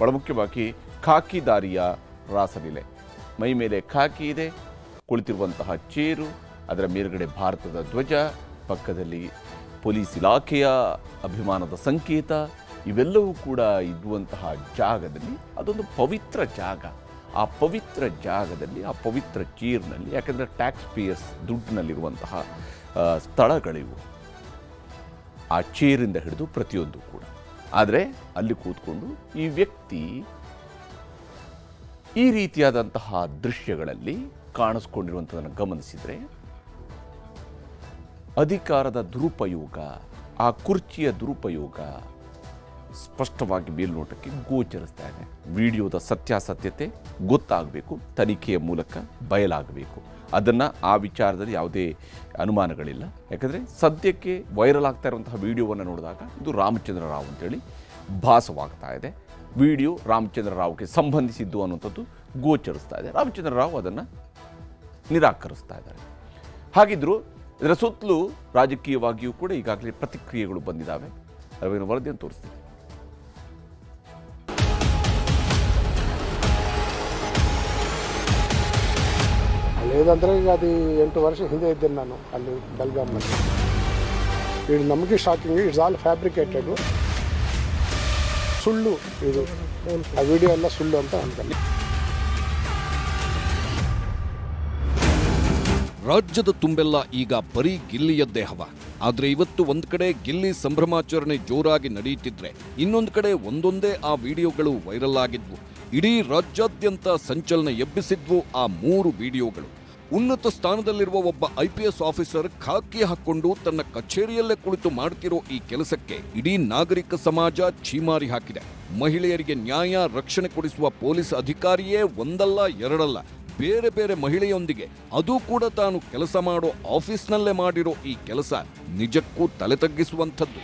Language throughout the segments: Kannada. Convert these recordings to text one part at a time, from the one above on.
ಬಹಳ ಮುಖ್ಯವಾಗಿ ಖಾಕಿದಾರಿಯ ರಾಸಲೀಲೆ. ಮೈ ಮೇಲೆ ಖಾಕಿ ಇದೆ, ಕುಳಿತಿರುವಂತಹ ಚೇರು, ಅದರ ಮೇಲ್ಗಡೆ ಭಾರತದ ಧ್ವಜ, ಪಕ್ಕದಲ್ಲಿ ಪೊಲೀಸ್ ಇಲಾಖೆಯ ಅಭಿಮಾನದ ಸಂಕೇತ, ಇವೆಲ್ಲವೂ ಕೂಡ ಇರುವಂತಹ ಜಾಗದಲ್ಲಿ ಅದೊಂದು ಪವಿತ್ರ ಜಾಗ. ಆ ಪವಿತ್ರ ಜಾಗದಲ್ಲಿ, ಆ ಪವಿತ್ರ ಚೇರ್ನಲ್ಲಿ, ಯಾಕೆಂದರೆ ಟ್ಯಾಕ್ಸ್ ಪೇಯರ್ಸ್ ದುಡ್ಡಿನಲ್ಲಿರುವಂತಹ ಸ್ಥಳಗಳಿವು, ಆ ಚೇರಿಂದ ಹಿಡಿದು ಪ್ರತಿಯೊಂದು ಕೂಡ. ಆದರೆ ಅಲ್ಲಿ ಕೂತ್ಕೊಂಡು ಈ ವ್ಯಕ್ತಿ ಈ ರೀತಿಯಾದಂತಹ ದೃಶ್ಯಗಳಲ್ಲಿ ಕಾಣಿಸ್ಕೊಂಡಿರುವಂಥದ್ದನ್ನು ಗಮನಿಸಿದರೆ ಅಧಿಕಾರದ ದುರುಪಯೋಗ, ಆ ಕುರ್ಚಿಯ ದುರುಪಯೋಗ ಸ್ಪಷ್ಟವಾಗಿ ಮೇಲ್ನೋಟಕ್ಕೆ ಗೋಚರಿಸ್ತಾ ಇದೆ. ವಿಡಿಯೋದ ಸತ್ಯಾಸತ್ಯತೆ ಗೊತ್ತಾಗಬೇಕು, ತನಿಖೆಯ ಮೂಲಕ ಬಯಲಾಗಬೇಕು. ಅದನ್ನು ಆ ವಿಚಾರದಲ್ಲಿ ಯಾವುದೇ ಅನುಮಾನಗಳಿಲ್ಲ. ಯಾಕಂದರೆ ಸದ್ಯಕ್ಕೆ ವೈರಲ್ ಆಗ್ತಾ ಇರುವಂತಹ ವಿಡಿಯೋವನ್ನು ನೋಡಿದಾಗ ಇದು ರಾಮಚಂದ್ರ ರಾವ್ ಅಂತೇಳಿ ಭಾಸವಾಗ್ತಾ ಇದೆ. ವಿಡಿಯೋ ರಾಮಚಂದ್ರ ರಾವ್ಗೆ ಸಂಬಂಧಿಸಿದ್ದು ಅನ್ನುವಂಥದ್ದು ಗೋಚರಿಸ್ತಾ ಇದೆ. ರಾಮಚಂದ್ರ ರಾವ್ ಅದನ್ನು ನಿರಾಕರಿಸ್ತಾ ಇದ್ದಾರೆ. ಹಾಗಿದ್ದರೂ ಇದರ ಸುತ್ತಲೂ ರಾಜಕೀಯವಾಗಿಯೂ ಕೂಡ ಈಗಾಗಲೇ ಪ್ರತಿಕ್ರಿಯೆಗಳು ಬಂದಿದ್ದಾವೆ. ಅದರ ವರದಿಯನ್ನು ತೋರಿಸ್ತೀನಿ. ಅಲ್ಲೇದಂದರೆ ಈಗ ಅದು 8 ವರ್ಷ ಹಿಂದೆ ಇದ್ದೇನೆ ನಾನು ಅಲ್ಲಿ ಬೆಲ್ಗಾಮಲ್ಲಿ. ಇದು ನಮಗೆ ಶಾಕಿಂಗ್, ಇಟ್ಸ್ ಆಲ್ ಫ್ಯಾಬ್ರಿಕೇಟೆಡು, ಸುಳ್ಳು ಇದು. ಆ ವಿಡಿಯೋ ಎಲ್ಲ ಸುಳ್ಳು ಅಂತ ಅನ್ಕೊಂಡು ರಾಜ್ಯದ ತುಂಬೆಲ್ಲ ಈಗ ಬರೀ ಗಿಲ್ಲಿಯದ್ದೇ ಹವ. ಆದ್ರೆ ಇವತ್ತು ಒಂದ್ ಕಡೆ ಗಿಲ್ಲಿ ಸಂಭ್ರಮಾಚರಣೆ ಜೋರಾಗಿ ನಡೆಯುತ್ತಿದ್ರೆ, ಇನ್ನೊಂದು ಕಡೆ ಒಂದೊಂದೇ ಆ ವಿಡಿಯೋಗಳು ವೈರಲ್ ಆಗಿದ್ವು. ಇಡೀ ರಾಜ್ಯಾದ್ಯಂತ ಸಂಚಲನ ಎಬ್ಬಿಸಿದ್ವು ಆ 3 ವಿಡಿಯೋಗಳು. ಉನ್ನತ ಸ್ಥಾನದಲ್ಲಿರುವ ಒಬ್ಬ IPS ಆಫೀಸರ್ ಖಾಕಿ ಹಾಕೊಂಡು ತನ್ನ ಕಚೇರಿಯಲ್ಲೇ ಕುಳಿತು ಮಾಡ್ತಿರೋ ಈ ಕೆಲಸಕ್ಕೆ ಇಡೀ ನಾಗರಿಕ ಸಮಾಜ ಛೀಮಾರಿ ಹಾಕಿದೆ. ಮಹಿಳೆಯರಿಗೆ ನ್ಯಾಯ ರಕ್ಷಣೆ ಕೊಡಿಸುವ ಪೊಲೀಸ್ ಅಧಿಕಾರಿಯೇ ಒಂದಲ್ಲ ಎರಡಲ್ಲ, ಬೇರೆ ಬೇರೆ ಮಹಿಳೆಯೊಂದಿಗೆ, ಅದು ಕೂಡ ತಾನು ಕೆಲಸ ಮಾಡೋ ಆಫೀಸ್ನಲ್ಲೇ ಮಾಡಿರೋ ಈ ಕೆಲಸ ನಿಜಕ್ಕೂ ತಲೆ ತಗ್ಗಿಸುವಂಥದ್ದು.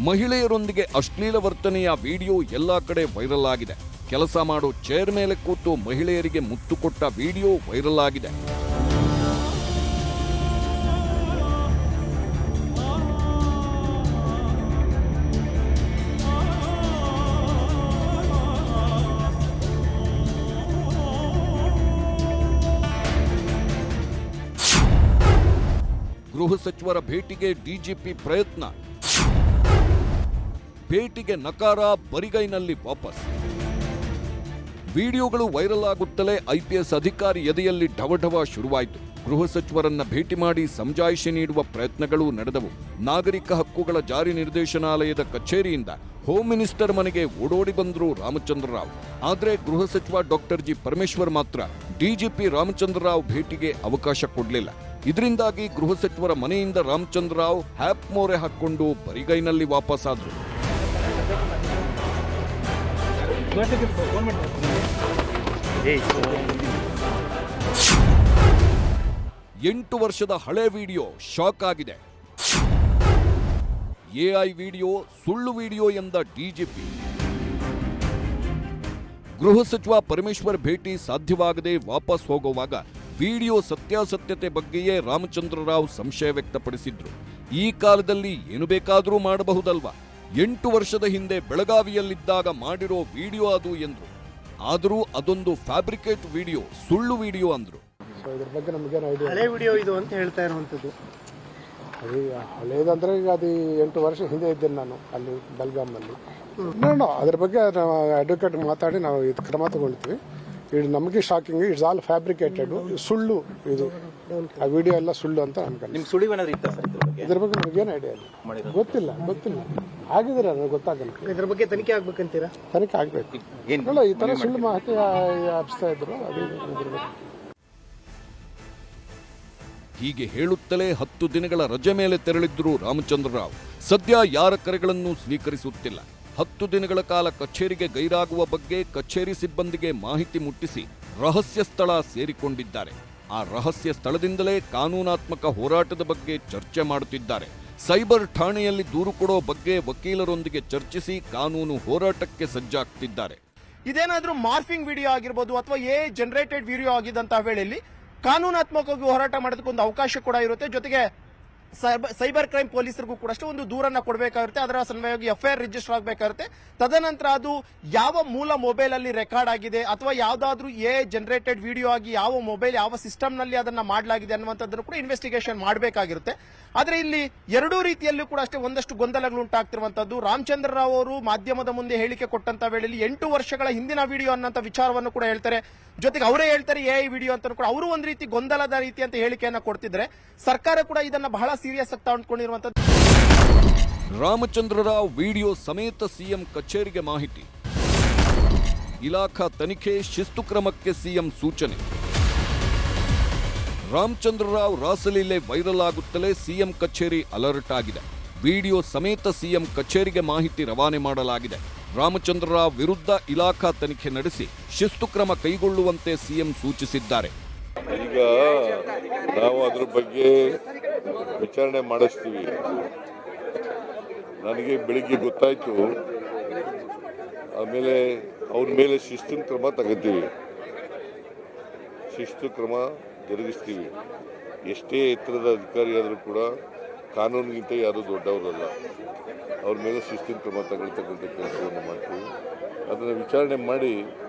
ಮಹಿಳೆಯರೊಂದಿಗೆ ಅಶ್ಲೀಲ ವರ್ತನೆಯ ವಿಡಿಯೋ ಎಲ್ಲಾ ಕಡೆ ವೈರಲ್ ಆಗಿದೆ. ಕೆಲಸ ಮಾಡೋ ಚೇರ್ ಮೇಲೆ ಕೂತು ಮಹಿಳೆಯರಿಗೆ ಮುತ್ತು ಕೊಟ್ಟ ವಿಡಿಯೋ ವೈರಲ್ ಆಗಿದೆ. ಗೃಹ ಸಚಿವರ ಭೇಟಿಗೆ ಡಿಜಿಪಿ ಪ್ರಯತ್ನ, ಭೇಟಿಗೆ ನಕಾರ, ಬರಿಗೈನಲ್ಲಿ ವಾಪಸ್. ವಿಡಿಯೋಗಳು ವೈರಲ್ ಆಗುತ್ತಲೇ IPS ಅಧಿಕಾರಿ ಎದೆಯಲ್ಲಿ ಢವಢವ ಶುರುವಾಯಿತು. ಗೃಹ ಸಚಿವರನ್ನ ಭೇಟಿ ಮಾಡಿ ಸಮಜಾಯಿಷಿ ನೀಡುವ ಪ್ರಯತ್ನಗಳು ನಡೆದವು. ನಾಗರಿಕ ಹಕ್ಕುಗಳ ಜಾರಿ ನಿರ್ದೇಶನಾಲಯದ ಕಚೇರಿಯಿಂದ ಹೋಮ್ ಮಿನಿಸ್ಟರ್ ಮನೆಗೆ ಓಡೋಡಿ ಬಂದರು ರಾಮಚಂದ್ರ ರಾವ್. ಆದರೆ ಗೃಹ ಸಚಿವ ಡಾಕ್ಟರ್ ಜಿ ಪರಮೇಶ್ವರ್ ಮಾತ್ರ ಡಿಜಿಪಿ ರಾಮಚಂದ್ರ ರಾವ್ ಭೇಟಿಗೆ ಅವಕಾಶ ಕೊಡಲಿಲ್ಲ. ಇದರಿಂದಾಗಿ ಗೃಹ ಸಚಿವರ ಮನೆಯಿಂದ ರಾಮಚಂದ್ರ ರಾವ್ ಹ್ಯಾಪ್ ಮೋರೆ ಹಾಕೊಂಡು ಬರಿಗೈನಲ್ಲಿ ವಾಪಸ್ಸಾದ್ರು. 8 ವರ್ಷದ ಹಳೆ ವಿಡಿಯೋ ಶಾಕ್ ಆಗಿದೆ. AI ವಿಡಿಯೋ ಸುಳ್ಳು ವಿಡಿಯೋ ಎಂದ ಡಿಜಿಪಿ. ಗೃಹ ಸಚಿವ ಪರಮೇಶ್ವರ್ ಭೇಟಿ ಸಾಧ್ಯವಾಗದೆ ವಾಪಸ್ ಹೋಗುವಾಗ ವಿಡಿಯೋ ಸತ್ಯಾಸತ್ಯತೆ ಬಗ್ಗೆಯೇ ರಾಮಚಂದ್ರ ರಾವ್ ಸಂಶಯ ವ್ಯಕ್ತಪಡಿಸಿದ್ರು. ಈ ಕಾಲದಲ್ಲಿ ಏನು ಬೇಕಾದರೂ ಮಾಡಬಹುದಲ್ವಾ, 8 ವರ್ಷದ ಹಿಂದೆ ಬೆಳಗಾವಿಯಲ್ಲಿದ್ದಾಗ ಮಾಡಿರೋ ವಿಡಿಯೋ ಅದು ಎಂದ್ರು. ಆದರೂ ಅದೊಂದು ಫ್ಯಾಬ್ರಿಕೇಟ್ ವಿಡಿಯೋ, ಸುಳ್ಳು ವಿಡಿಯೋ ಅಂದ್ರು. ಇದ್ರ ಬಗ್ಗೆ ನಮಗೇನು ಐಡಿಯಾ. ಹಳೆ ವಿಡಿಯೋ ಇದು ಅಂತ ಹೇಳ್ತಾ ಇರುವಂಥದ್ದು. ಅದು ಹಳೇದಂದ್ರೆ ಈಗ ಅದು 8 ವರ್ಷ ಹಿಂದೆ ಇದ್ದೇನೆ ನಾನು ಅಲ್ಲಿ ಬೆಲ್ಗಾಮಲ್ಲಿ. ನೋಡೋಣ, ಅದ್ರ ಬಗ್ಗೆ ನಾವು ಅಡ್ವೊಕೇಟ್ ಮಾತಾಡಿ ನಾವು ಇದು ಕ್ರಮ ತಗೊಳ್ತೀವಿ. ಇದು ನಮಗೆ ಶಾಕಿಂಗ್, ಇಟ್ಸ್ ಆಲ್ ಫ್ಯಾಬ್ರಿಕೇಟೆಡ್, ಸುಳ್ಳು ಇದು. ಆ ವಿಡಿಯೋ ಎಲ್ಲ ಸುಳ್ಳು ಅಂತ ಅನ್ಕೊಂಡು. ನಿಮ್ ಸುಳಿವೇನಾದ್ರೂ ಇತ್ತಾ ಸರ್ ಇದ್ರ ಬಗ್ಗೆ ನಮಗೇನು ಐಡಿಯಾ ಇಲ್ಲ, ಗೊತ್ತಿಲ್ಲ ಆಗಿದ್ರೆ ನನಗೆ ಗೊತ್ತಾಗಲ್ಲ. ಇದ್ರ ಬಗ್ಗೆ ತನಿಖೆ ಆಗ್ಬೇಕಂತೀರಾ? ತನಿಖೆ ಆಗ್ಬೇಕು. ಇಲ್ಲ, ಈ ತರ ಸುಳ್ಳು ಮಾಹಿತಿ ಹಬ್ಸ್ತಾ ಇದ್ರು, ಅದು ಇದ್ರ ಬಗ್ಗೆ. ಹೀಗೆ ಹೇಳುತ್ತಲೇ 10 ದಿನಗಳ ರಜೆ ಮೇಲೆ ತೆರಳಿದ್ರು ರಾಮಚಂದ್ರ ರಾವ್. ಸದ್ಯ ಯಾರ ಕರೆಗಳನ್ನು ಸ್ವೀಕರಿಸುತ್ತಿಲ್ಲ. 10 ದಿನಗಳ ಕಾಲ ಕಚೇರಿಗೆ ಗೈರಾಗುವ ಬಗ್ಗೆ ಕಚೇರಿ ಸಿಬ್ಬಂದಿಗೆ ಮಾಹಿತಿ ಮುಟ್ಟಿಸಿ ರಹಸ್ಯ ಸ್ಥಳ ಸೇರಿಕೊಂಡಿದ್ದಾರೆ. ಆ ರಹಸ್ಯ ಸ್ಥಳದಿಂದಲೇ ಕಾನೂನಾತ್ಮಕ ಹೋರಾಟದ ಬಗ್ಗೆ ಚರ್ಚೆ ಮಾಡುತ್ತಿದ್ದಾರೆ. ಸೈಬರ್ ಠಾಣೆಯಲ್ಲಿ ದೂರು ಕೊಡೋ ಬಗ್ಗೆ ವಕೀಲರೊಂದಿಗೆ ಚರ್ಚಿಸಿ ಕಾನೂನು ಹೋರಾಟಕ್ಕೆ ಸಜ್ಜಾಗ್ತಿದ್ದಾರೆ. ಇದೇನಾದ್ರೂ ಮಾರ್ಫಿಂಗ್ ವಿಡಿಯೋ ಆಗಿರ್ಬೋದು ಅಥವಾ ಜನರೇಟೆಡ್ ವಿಡಿಯೋ ಆಗಿದ್ದಂತಹ ವೇಳೆಯಲ್ಲಿ ಕಾನೂನಾತ್ಮಕವಾಗಿ ಹೋರಾಟ ಮಾಡೋದಕ್ಕೊಂದು ಅವಕಾಶ ಕೂಡ ಇರುತ್ತೆ. ಜೊತೆಗೆ ಸೈಬರ್ ಕ್ರೈಮ್ ಪೊಲೀಸರಿಗೂ ಕೂಡ ಅಷ್ಟೇ ಒಂದು ದೂರನ್ನ ಕೊಡಬೇಕಾಗಿರುತ್ತೆ. ಅದರ ಸನ್ವಯವಾಗಿ FIR ರಿಜಿಸ್ಟರ್ ಆಗಬೇಕಾಗುತ್ತೆ. ತದನಂತರ ಅದು ಯಾವ ಮೂಲ ಮೊಬೈಲ್ ಅಲ್ಲಿ ರೆಕಾರ್ಡ್ ಆಗಿದೆ ಅಥವಾ ಯಾವ್ದಾದ್ರೂ ಜನರೇಟೆಡ್ ವಿಡಿಯೋ ಆಗಿ ಯಾವ ಮೊಬೈಲ್ ಯಾವ ಸಿಸ್ಟಮ್ ನಲ್ಲಿ ಅದನ್ನ ಮಾಡಲಾಗಿದೆ ಅನ್ನುವಂಥದ್ದನ್ನು ಕೂಡ ಇನ್ವೆಸ್ಟಿಗೇಷನ್ ಮಾಡಬೇಕಾಗಿರುತ್ತೆ. ಆದ್ರೆ ಇಲ್ಲಿ ಎರಡೂ ರೀತಿಯಲ್ಲೂ ಕೂಡ ಅಷ್ಟೇ ಒಂದಷ್ಟು ಗೊಂದಲಗಳು ಉಂಟಾಗ್ತಿರುವಂತದ್ದು. ರಾಮಚಂದ್ರ ರಾವ್ ಅವರು ಮಾಧ್ಯಮದ ಮುಂದೆ ಹೇಳಿಕೆ ಕೊಟ್ಟಂತ ವೇಳೆಯಲ್ಲಿ 8 ವರ್ಷಗಳ ಹಿಂದಿನ ವಿಡಿಯೋ ಅನ್ನೋಂಥ ವಿಚಾರವನ್ನು ಕೂಡ ಹೇಳ್ತಾರೆ. ಜೊತೆಗೆ ಅವರೇ ಹೇಳ್ತಾರೆ AI ವಿಡಿಯೋ ಅಂತ ಕೂಡ ಅವರು ಒಂದು ರೀತಿ ಗೊಂದಲದ ರೀತಿ ಅಂತ ಹೇಳಿಕೆಯನ್ನ ಕೊಡ್ತಿದ್ರೆ ಸರ್ಕಾರ ಕೂಡ ಇದನ್ನ ಬಹಳ ಸೀರಿಯಸ್ ಆಗಿ ತಗೊಂಡ್ಕೊಂಡಿರುವಂತದ್ದು. ರಾಮಚಂದ್ರ ರಾವ್ ವಿಡಿಯೋ ಸಮೇತ ಸಿಎಂ ಕಚೇರಿಗೆ ಮಾಹಿತಿ. ಇಲಾಖಾ ತನಿಖೆ ಶಿಸ್ತು ಕ್ರಮಕ್ಕೆ ಸಿಎಂ ಸೂಚನೆ. ರಾಮಚಂದ್ರ ರಾವ್ ರಾಸಲೀಲೆ ವೈರಲ್ ಆಗುತ್ತಲೇ ಸಿಎಂ ಕಚೇರಿ ಅಲರ್ಟ್ ಆಗಿದೆ. ವಿಡಿಯೋ ಸಮೇತ ಸಿಎಂ ಕಚೇರಿಗೆ ಮಾಹಿತಿ ರವಾನೆ ಮಾಡಲಾಗಿದೆ. ರಾಮಚಂದ್ರ ರಾವ್ ವಿರುದ್ಧ ಇಲಾಖಾ ತನಿಖೆ ನಡೆಸಿ ಶಿಸ್ತು ಕ್ರಮ ಕೈಗೊಳ್ಳುವಂತೆ ಸಿಎಂ ಸೂಚಿಸಿದ್ದಾರೆ. ಈಗ ನಾವು ಅದ್ರ ಬಗ್ಗೆ ವಿಚಾರಣೆ ಮಾಡಿಸ್ತೀವಿ. ನನಗೆ ಬೆಳಿಗ್ಗೆ ಗೊತ್ತಾಯ್ತು, ಆಮೇಲೆ ಅವ್ರ ಮೇಲೆ ಶಿಸ್ತಿನ ಕ್ರಮ ತಗೋತೀವಿ, ಶಿಸ್ತು ಕ್ರಮ ಜರುಗಿಸ್ತೀವಿ. ಎಷ್ಟೇ ಎತ್ತರದ ಅಧಿಕಾರಿ ಆದರೂ ಕೂಡ ಕಾನೂನಿಗಿಂತ ಯಾರೂ ದೊಡ್ಡವರಲ್ಲ. ಅವ್ರ ಮೇಲೆ ಶಿಸ್ತಿನ ಕ್ರಮ ತಗೊಳ್ತಕ್ಕಂಥ ಕೆಲಸವನ್ನು ಮಾಡ್ತೀವಿ. ಅದನ್ನು ವಿಚಾರಣೆ ಮಾಡಿ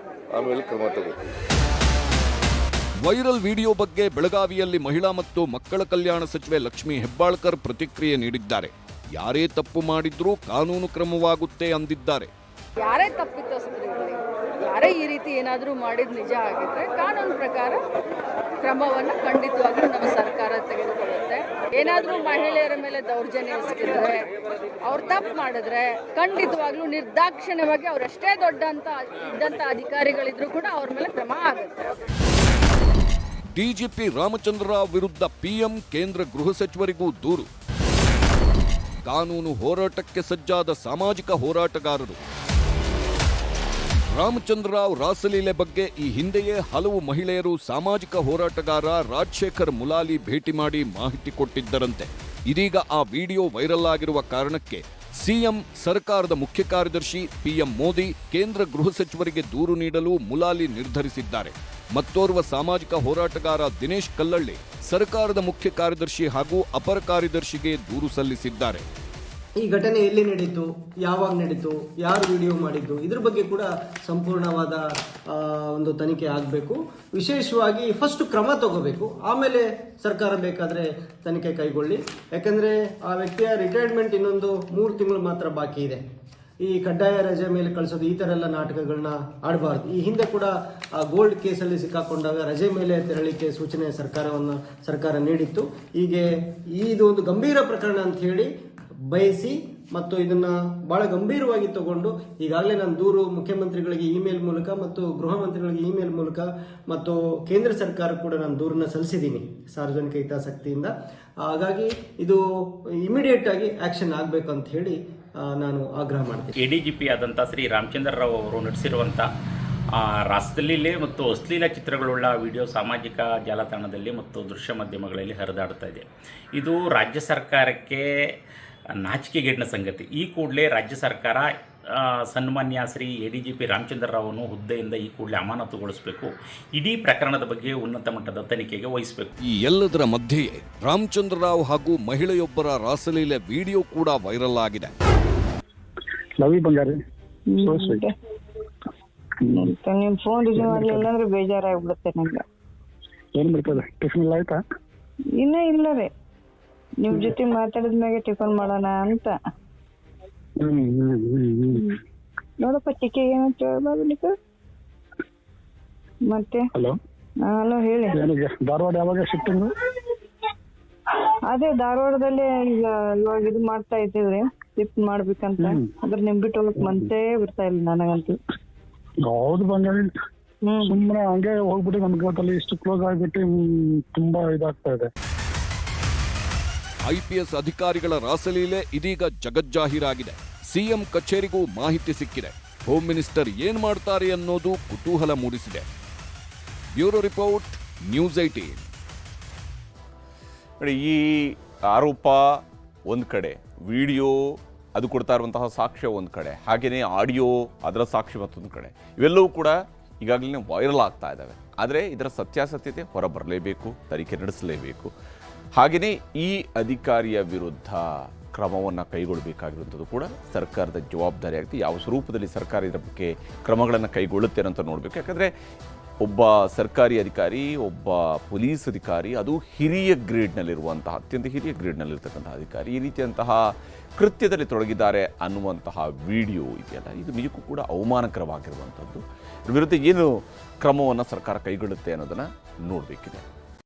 ಆಮೇಲೆ ಕ್ರಮ ತಗೋತೀವಿ. ವೈರಲ್ ವಿಡಿಯೋ ಬಗ್ಗೆ ಬೆಳಗಾವಿಯಲ್ಲಿ ಮಹಿಳಾ ಮತ್ತು ಮಕ್ಕಳ ಕಲ್ಯಾಣ ಸಚಿವೆ ಲಕ್ಷ್ಮೀ ಹೆಬ್ಬಾಳ್ಕರ್ ಪ್ರತಿಕ್ರಿಯೆ ನೀಡಿದ್ದಾರೆ. ಯಾರೇ ತಪ್ಪು ಮಾಡಿದ್ರೂ ಕಾನೂನು ಕ್ರಮವಾಗುತ್ತೆ ಅಂದಿದ್ದಾರೆ. ಯಾರೇ ತಪ್ಪಿತಸ್ಥರು ಇರಲಿ, ಯಾರೇ ಈ ರೀತಿ ಏನಾದರೂ ಮಾಡಿದ ನಿಜ ಆಗಿದ್ರೆ ಕಾನೂನು ಪ್ರಕಾರ ಕ್ರಮವನ್ನು ಖಂಡಿತವಾಗ್ಲೂ ನಮ್ಮ ಸರ್ಕಾರ ತೆಗೆದುಕೊಳ್ಳುತ್ತೆ. ಏನಾದರೂ ಮಹಿಳೆಯರ ಮೇಲೆ ದೌರ್ಜನ್ಯ ಎಸಗಿದ್ರೆ, ಅವ್ರು ತಪ್ಪು ಮಾಡಿದ್ರೆ ಖಂಡಿತವಾಗ್ಲೂ ನಿರ್ದಾಕ್ಷಿಣ್ಯವಾಗಿ ಅವರೆಷ್ಟೇ ಇದ್ದಂಥ ಅಧಿಕಾರಿಗಳಿದ್ರೂ ಕೂಡ ಅವ್ರ ಮೇಲೆ ಕ್ರಮ ಆಗುತ್ತೆ. ಡಿಜಿಪಿ ರಾಮಚಂದ್ರ ರಾವ್ ವಿರುದ್ಧ ಪಿಎಂ ಕೇಂದ್ರ ಗೃಹ ಸಚಿವರಿಗೂ ದೂರು. ಕಾನೂನು ಹೋರಾಟಕ್ಕೆ ಸಜ್ಜಾದ ಸಾಮಾಜಿಕ ಹೋರಾಟಗಾರರು. ರಾಮಚಂದ್ರ ರಾವ್ ರಾಸಲೀಲೆ ಬಗ್ಗೆ ಈ ಹಿಂದೆಯೇ ಹಲವು ಮಹಿಳೆಯರು ಸಾಮಾಜಿಕ ಹೋರಾಟಗಾರ ರಾಜಶೇಖರ್ ಮುಲಾಲಿ ಭೇಟಿ ಮಾಡಿ ಮಾಹಿತಿ ಕೊಟ್ಟಿದ್ದರಂತೆ. ಇದೀಗ ಆ ವಿಡಿಯೋ ವೈರಲ್ ಆಗಿರುವ ಕಾರಣಕ್ಕೆ ಸಿಎಂ, ಸರ್ಕಾರದ ಮುಖ್ಯ ಕಾರ್ಯದರ್ಶಿ ಪಿಎಂ ಮೋದಿ, ಕೇಂದ್ರ ಗೃಹ ಸಚಿವರಿಗೆ ದೂರು ನೀಡಲು ಮುಲಾಲಿ ನಿರ್ಧರಿಸಿದ್ದಾರೆ. ಮತ್ತೋರ್ವ ಸಾಮಾಜಿಕ ಹೋರಾಟಗಾರ ದಿನೇಶ್ ಕಲ್ಲಳ್ಳಿ ಸರ್ಕಾರದ ಮುಖ್ಯ ಕಾರ್ಯದರ್ಶಿ ಹಾಗೂ ಅಪರ ಕಾರ್ಯದರ್ಶಿಗೆ ದೂರು ಸಲ್ಲಿಸಿದ್ದಾರೆ. ಈ ಘಟನೆ ಎಲ್ಲಿ ನಡೀತು, ಯಾವಾಗ ನಡೀತು, ಯಾರು ವಿಡಿಯೋ ಮಾಡಿದ್ದು, ಇದ್ರ ಬಗ್ಗೆ ಕೂಡ ಸಂಪೂರ್ಣವಾದ ಒಂದು ತನಿಖೆ ಆಗಬೇಕು. ವಿಶೇಷವಾಗಿ ಫಸ್ಟ್ ಕ್ರಮ ತಗೋಬೇಕು, ಆಮೇಲೆ ಸರ್ಕಾರ ಬೇಕಾದರೆ ತನಿಖೆ ಕೈಗೊಳ್ಳಿ. ಯಾಕಂದರೆ ಆ ವ್ಯಕ್ತಿಯ ರಿಟೈರ್ಮೆಂಟ್ ಇನ್ನೊಂದು 3 ತಿಂಗಳು ಮಾತ್ರ ಬಾಕಿ ಇದೆ. ಈ ಕಡ್ಡಾಯ ರಜೆ ಮೇಲೆ ಕಳಿಸೋದು, ಈ ಥರ ಎಲ್ಲ ನಾಟಕಗಳನ್ನ ಆಡಬಾರ್ದು. ಈ ಹಿಂದೆ ಕೂಡ ಗೋಲ್ಡ್ ಕೇಸಲ್ಲಿ ಸಿಕ್ಕಾಕೊಂಡಾಗ ರಜೆ ಮೇಲೆ ತೆರಳಿಕೆ ಸೂಚನೆ ಸರ್ಕಾರ ನೀಡಿತ್ತು. ಹೀಗೆ ಇದು ಒಂದು ಗಂಭೀರ ಪ್ರಕರಣ ಅಂತ ಹೇಳಿ ಬಯಸಿ ಮತ್ತು ಇದನ್ನ ಬಹಳ ಗಂಭೀರವಾಗಿ ತಗೊಂಡು ಈಗಾಗಲೇ ನಾನು ದೂರು ಮುಖ್ಯಮಂತ್ರಿಗಳಿಗೆ ಇಮೇಲ್ ಮೂಲಕ ಮತ್ತು ಗೃಹ ಮಂತ್ರಿಗಳಿಗೆ ಇಮೇಲ್ ಮೂಲಕ ಮತ್ತು ಕೇಂದ್ರ ಸರ್ಕಾರ ಕೂಡ ನಾನು ದೂರನ್ನ ಸಲ್ಲಿಸಿದ್ದೀನಿ ಸಾರ್ವಜನಿಕ ಹಿತಾಸಕ್ತಿಯಿಂದ. ಹಾಗಾಗಿ ಇದು ಇಮಿಡಿಯೇಟ್ ಆಗಿ ಆಕ್ಷನ್ ಆಗಬೇಕು ಅಂತ ಹೇಳಿ ನಾನು ಆಗ್ರಹ ಮಾಡ್ತೀನಿ. ADGP ಆದಂಥ ಶ್ರೀ ರಾಮಚಂದ್ರ ರಾವ್ ಅವರು ನಡೆಸಿರುವಂಥ ರಾಸಲೀಲೆ ಮತ್ತು ಅಶ್ಲೀಲ ಚಿತ್ರಗಳುಳ್ಳ ವಿಡಿಯೋ ಸಾಮಾಜಿಕ ಜಾಲತಾಣದಲ್ಲಿ ಮತ್ತು ದೃಶ್ಯ ಮಾಧ್ಯಮಗಳಲ್ಲಿ ಹರಿದಾಡ್ತಾ ಇದೆ. ಇದು ರಾಜ್ಯ ಸರ್ಕಾರಕ್ಕೆ ನಾಚಿಕೆಗೇಡಿನ ಸಂಗತಿ. ಈ ಕೂಡಲೇ ರಾಜ್ಯ ಸರ್ಕಾರ ಸನ್ಮಾನ್ಯ ಶ್ರೀ ADGP ರಾಮಚಂದ್ರ ರಾವ್ನು ಹುದ್ದೆಯಿಂದ ಈ ಕೂಡಲೇ ಅಮಾನತುಗೊಳಿಸಬೇಕು. ಇಡೀ ಪ್ರಕರಣದ ಬಗ್ಗೆ ಉನ್ನತ ಮಟ್ಟದ ತನಿಖೆಗೆ ವಹಿಸಬೇಕು. ಈ ಎಲ್ಲದರ ಮಧ್ಯೆಯೇ ರಾಮಚಂದ್ರ ರಾವ್ ಹಾಗೂ ಮಹಿಳೆಯೊಬ್ಬರ ರಾಸಲೀಲೆ ವಿಡಿಯೋ ಕೂಡ ವೈರಲ್ ಆಗಿದೆ. ನಿಮ್ ಫೋನ್ ರಿಸೀವ್ ಮಾಡ್ಲಿಲ್ಲ ಅಂದ್ರೆ ಬೇಜಾರಾಗ್ಬಿಡುತ್ತೆ ನಂಗೆ. ಏನ್ ಮಾಡ್ತದೆ? ಟಿಫಿನ್ ಎಲ್ಲ ಆಯ್ತಾ? ಇನ್ನ ಇಲ್ಲ ರೀ, ನಿಮ್ ಜೊತೆ ಮಾತಾಡಿದ್ಮ್ಯಾಗೆ ಟಿಫನ್ ಮಾಡೋಣ ಅಂತ. ನೋಡಪ್ಪ ಟಿಕೆ ಏನಂತ ಹೇಳ್ಬಾರ್ದು ಮತ್ತೆ. ಹಲೋ ಹೇಳಿ. ಧಾರವಾಡ ಯಾವಾಗ ಶಿಫ್ಟಿಂಗ್? ಅದೇ ಧಾರವಾಡದಲ್ಲೇ ಈಗ ಇವಾಗ ಇದು ಮಾಡ್ತಾ ಇದ್ದೀವ್ರಿ, ಶಿಫ್ಟ್ ಮಾಡ್ಬೇಕಂತ. ಅದ್ರ ನಿಮ್ ಬಿಟ್ಟು ಹೋಗಕ್ ಮನ್ಸೇ ಬರ್ತಾ ಇಲ್ಲ ನನಗಂತೂ. ಹೌದು ಬಂಗಾಳಿ, ಸುಮ್ಮನೆ ಹಂಗೆ ಹೋಗ್ಬಿಟ್ಟು ನಮ್ಗೆ ಅಲ್ಲಿ ಇಷ್ಟು ಕ್ಲೋಸ್ ಆಗ್ಬಿಟ್ಟು ತುಂಬಾ ಇದಾಗ್ತಾ ಇದೆ. IPS ಅಧಿಕಾರಿಗಳ ರಾಸಲೀಲೆ ಇದೀಗ ಜಗಜ್ಜಾಹೀರಾಗಿದೆ. ಸಿಎಂ ಕಚೇರಿಗೂ ಮಾಹಿತಿ ಸಿಕ್ಕಿದೆ. ಹೋಮ್ ಮಿನಿಸ್ಟರ್ ಏನ್ ಮಾಡ್ತಾರೆ ಅನ್ನೋದು ಕುತೂಹಲ ಮೂಡಿಸಿದೆ. Bureau report, news 18. ಈ ಆರೋಪ ಒಂದು ಕಡೆ, ವಿಡಿಯೋ ಅದು ಕೊಡ್ತಾ ಇರುವಂತಹ ಸಾಕ್ಷ್ಯ ಒಂದು ಕಡೆ, ಹಾಗೆಯೇ ಆಡಿಯೋ ಅದರ ಸಾಕ್ಷ್ಯ ಮತ್ತೊಂದು ಕಡೆ, ಇವೆಲ್ಲವೂ ಕೂಡ ಈಗಾಗಲೇ ವೈರಲ್ ಆಗ್ತಾ ಇದ್ದಾವೆ. ಆದರೆ ಇದರ ಸತ್ಯಾಸತ್ಯತೆ ಹೊರ ಬರಲೇಬೇಕು, ತನಿಖೆ ನಡೆಸಲೇಬೇಕು. ಹಾಗೆಯೇ ಈ ಅಧಿಕಾರಿಯ ವಿರುದ್ಧ ಕ್ರಮವನ್ನು ಕೈಗೊಳ್ಳಬೇಕಾಗಿರುವಂಥದ್ದು ಕೂಡ ಸರ್ಕಾರದ ಜವಾಬ್ದಾರಿ ಆಗುತ್ತೆ. ಯಾವ ಸ್ವರೂಪದಲ್ಲಿ ಸರ್ಕಾರ ಇದರ ಬಗ್ಗೆ ಕ್ರಮಗಳನ್ನು ಕೈಗೊಳ್ಳುತ್ತೆ ಅಂತ ನೋಡಬೇಕು. ಯಾಕಂದರೆ ಒಬ್ಬ ಸರ್ಕಾರಿ ಅಧಿಕಾರಿ, ಒಬ್ಬ ಪೊಲೀಸ್ ಅಧಿಕಾರಿ, ಅದು ಹಿರಿಯ ಗ್ರೇಡ್ನಲ್ಲಿರುವಂತಹ, ಅತ್ಯಂತ ಹಿರಿಯ ಗ್ರೇಡ್ನಲ್ಲಿರ್ತಕ್ಕಂತಹ ಅಧಿಕಾರಿ ಈ ರೀತಿಯಂತಹ ಕೃತ್ಯದಲ್ಲಿ ತೊಡಗಿದ್ದಾರೆ ಅನ್ನುವಂತಹ ವಿಡಿಯೋ ಇದೆಯಲ್ಲ, ಇದು ನಿಜಕ್ಕೂ ಕೂಡ ಅವಮಾನಕರವಾಗಿರುವಂಥದ್ದು. ಇದ್ರ ವಿರುದ್ಧ ಏನು ಕ್ರಮವನ್ನು ಸರ್ಕಾರ ಕೈಗೊಳ್ಳುತ್ತೆ ಅನ್ನೋದನ್ನು ನೋಡಬೇಕಿದೆ.